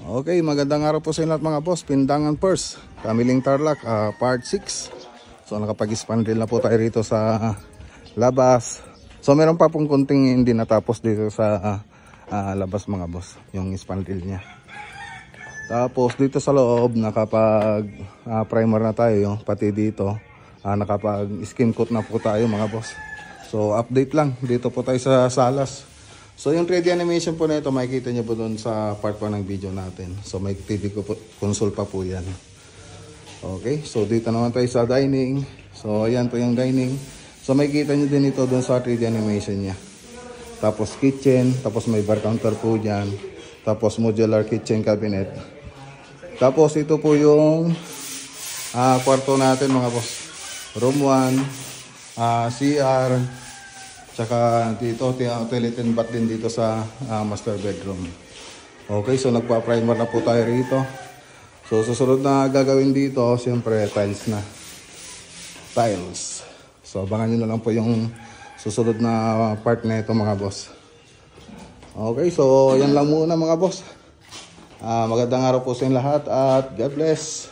Okay, magandang araw po sa inyo lahat mga boss. Pindangan First, Kamiling Tarlac, part 6. So nakapag-spandrel na po tayo rito sa labas. So meron pa pong kunting hindi natapos dito sa labas mga boss, yung spandrel niya. Tapos dito sa loob nakapag primer na tayo, pati dito nakapag skin coat na po tayo mga boss. So update lang, dito po tayo sa salas. So yung 3D animation po na ito, makikita nyo po doon sa part 1 ng video natin. So may TV console pa po yan. Okay, so dito naman tayo sa dining. So ayan po yung dining. So makikita nyo din ito doon sa 3D animation nya. Tapos kitchen, tapos may bar counter po dyan. Tapos modular kitchen cabinet. Tapos ito po yung kwarto natin mga boss. Room 1, CR. Tsaka dito, toilet and bath din dito sa master bedroom. Okay, so nagpa-primer na po tayo rito. So susunod na gagawin dito, siyempre tiles na. Tiles. So abangan nyo na lang po yung susunod na part na ito mga boss. Okay, so yan lang muna mga boss. Magandang araw po sa inyo lahat at God bless.